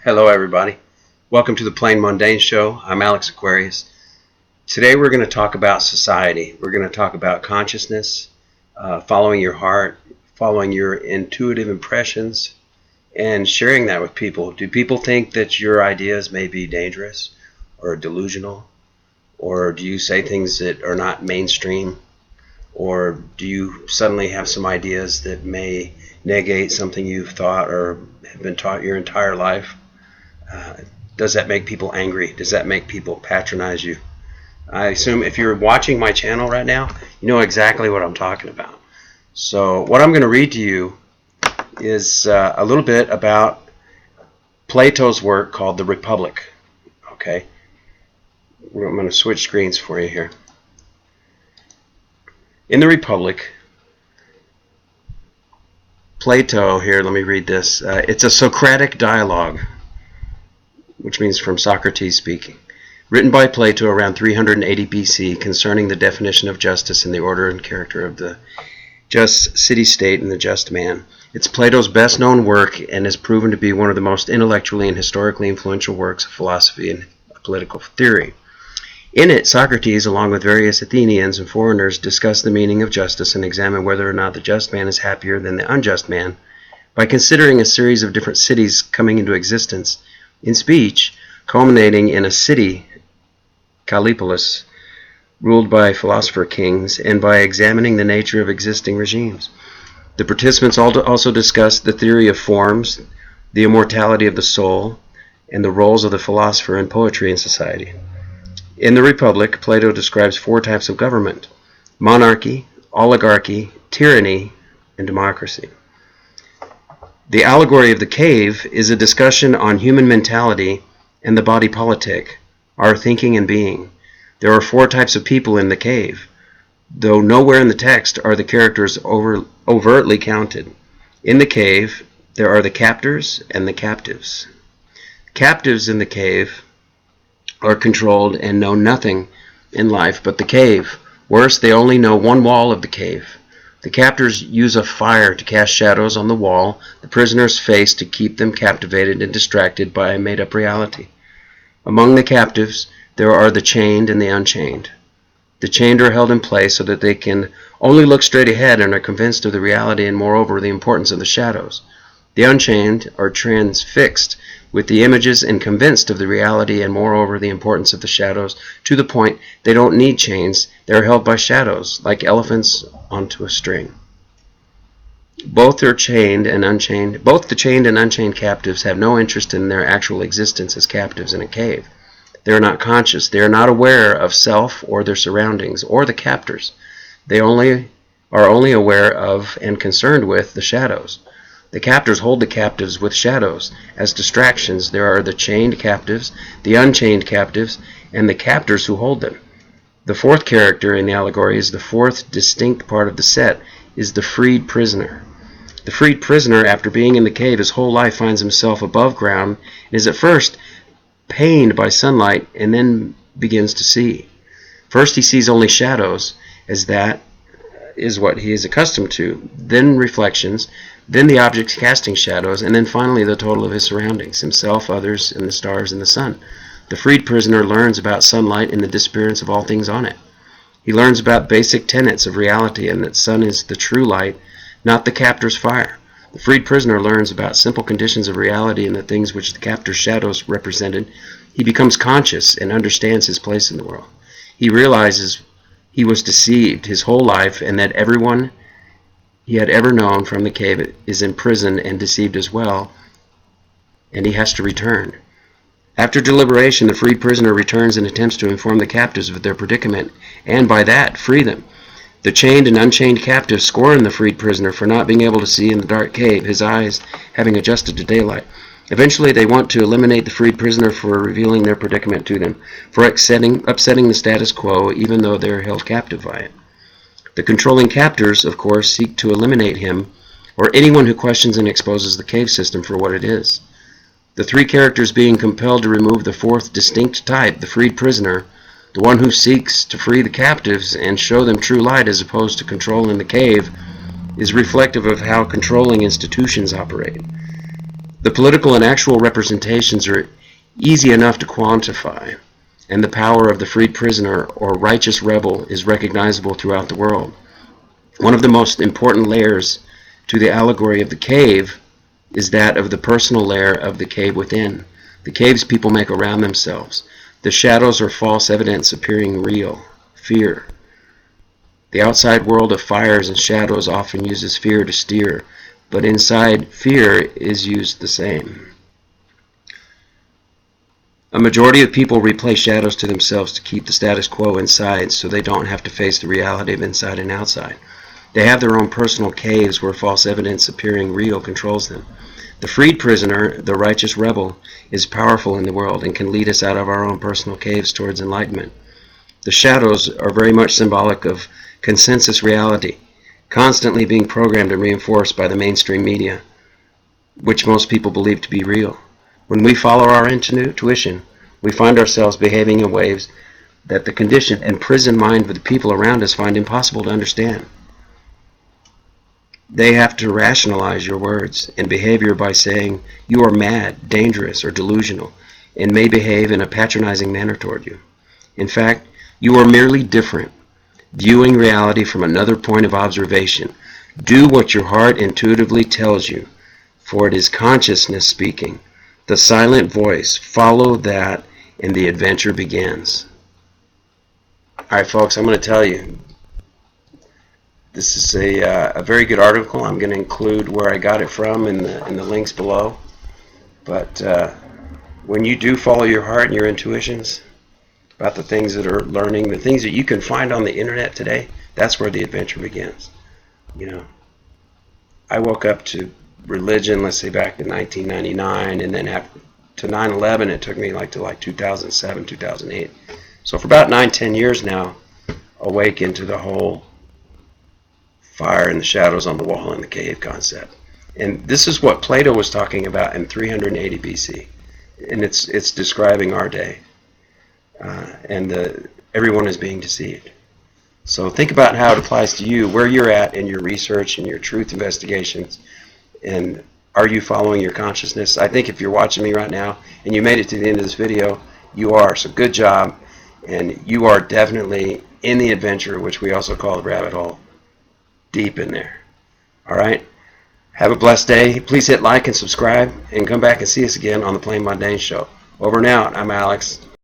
Hello everybody. Welcome to the Plain Mundane Show. I'm Alex Aquarius. Today we're going to talk about society. We're going to talk about consciousness, following your heart, following your intuitive impressions, and sharing that with people. Do people think that your ideas may be dangerous or delusional? Or do you say things that are not mainstream? Or do you suddenly have some ideas that may negate something you've thought or have been taught your entire life? Does that make people angry? Does that make people patronize you? I assume if you're watching my channel right now, you know exactly what I'm talking about. So what I'm going to read to you is a little bit about Plato's work called The Republic. Okay, I'm going to switch screens for you here. In The Republic, Plato, here, let me read this. It's a Socratic dialogue, which means from Socrates speaking, written by Plato around 380 BC concerning the definition of justice and the order and character of the just city-state and the just man. It's Plato's best-known work and is proven to be one of the most intellectually and historically influential works of philosophy and political theory. In it, Socrates, along with various Athenians and foreigners, discuss the meaning of justice and examine whether or not the just man is happier than the unjust man by considering a series of different cities coming into existence in speech, culminating in a city, Callipolis, ruled by philosopher kings, and by examining the nature of existing regimes. The participants also discussed the theory of forms, the immortality of the soul, and the roles of the philosopher in poetry and society. In The Republic, Plato describes four types of government: monarchy, oligarchy, tyranny, and democracy. The allegory of the cave is a discussion on human mentality and the body politic, our thinking and being. There are four types of people in the cave, though nowhere in the text are the characters overtly counted. In the cave, there are the captors and the captives. Captives in the cave are controlled and know nothing in life but the cave. Worse, they only know one wall of the cave. The captors use a fire to cast shadows on the wall, the prisoner's face, to keep them captivated and distracted by a made-up reality. Among the captives, there are the chained and the unchained. The chained are held in place so that they can only look straight ahead and are convinced of the reality and, moreover, the importance of the shadows. The unchained are transfixed with the images and convinced of the reality and, moreover, the importance of the shadows, to the point they don't need chains. They are held by shadows, like elephants onto a string. Both the chained and unchained captives have no interest in their actual existence as captives in a cave. They are not conscious. They are not aware of self or their surroundings or the captors. They are only aware of and concerned with the shadows. The captors hold the captives with shadows. As distractions, there are the chained captives, the unchained captives, and the captors who hold them. The fourth character in the allegory is the fourth distinct part of the set, is the freed prisoner. The freed prisoner, after being in the cave his whole life, finds himself above ground and is at first pained by sunlight and then begins to see. First he sees only shadows, as that is what he is accustomed to, then reflections, then the objects casting shadows, and then finally the total of his surroundings, himself, others, and the stars and the sun. The freed prisoner learns about sunlight and the disappearance of all things on it. He learns about basic tenets of reality and that sun is the true light, not the captor's fire. The freed prisoner learns about simple conditions of reality and the things which the captor's shadows represented. He becomes conscious and understands his place in the world. He realizes he was deceived his whole life and that everyone he had ever known from the cave is in prison and deceived as well, and he has to return. After deliberation, the freed prisoner returns and attempts to inform the captives of their predicament, and by that free them. The chained and unchained captives scorn the freed prisoner for not being able to see in the dark cave, his eyes having adjusted to daylight. Eventually, they want to eliminate the freed prisoner for revealing their predicament to them, for upsetting the status quo, even though they are held captive by it. The controlling captors, of course, seek to eliminate him or anyone who questions and exposes the cave system for what it is. The three characters being compelled to remove the fourth distinct type, the freed prisoner, the one who seeks to free the captives and show them true light as opposed to control in the cave, is reflective of how controlling institutions operate. The political and actual representations are easy enough to quantify, and the power of the freed prisoner or righteous rebel is recognizable throughout the world. One of the most important layers to the allegory of the cave is that of the personal layer of the cave within. The caves people make around themselves. The shadows or false evidence appearing real. Fear. The outside world of fires and shadows often uses fear to steer, but inside fear is used the same. A majority of people replay shadows to themselves to keep the status quo inside so they don't have to face the reality of inside and outside. They have their own personal caves where false evidence appearing real controls them. The freed prisoner, the righteous rebel, is powerful in the world and can lead us out of our own personal caves towards enlightenment. The shadows are very much symbolic of consensus reality, constantly being programmed and reinforced by the mainstream media, which most people believe to be real. When we follow our intuition, we find ourselves behaving in ways that the conditioned and prisoned mind of the people around us find impossible to understand. They have to rationalize your words and behavior by saying you are mad, dangerous, or delusional, and may behave in a patronizing manner toward you. In fact, you are merely different, viewing reality from another point of observation. Do what your heart intuitively tells you, for it is consciousness speaking. The silent voice. Follow that, and the adventure begins. Alright, folks, I'm going to tell you, this is a very good article. I'm going to include where I got it from in the links below. But when you do follow your heart and your intuitions about the things that are learning, the things that you can find on the internet today, that's where the adventure begins. You know, I woke up to religion, let's say back in 1999, and then after to 9/11, it took me to 2007, 2008. So for about 9-10 years now, awake into the whole fire and the shadows on the wall in the cave concept. And this is what Plato was talking about in 380 BC, and it's describing our day, and everyone is being deceived. So think about how it applies to you, where you're at in your research and your truth investigations, and are you following your consciousness? I think if you're watching me right now and you made it to the end of this video, you are. So good job, and you are definitely in the adventure, which we also call the rabbit hole, deep in there. All right? Have a blessed day. Please hit like and subscribe, and come back and see us again on the Plain Mundane Show. Over and out. I'm Alex.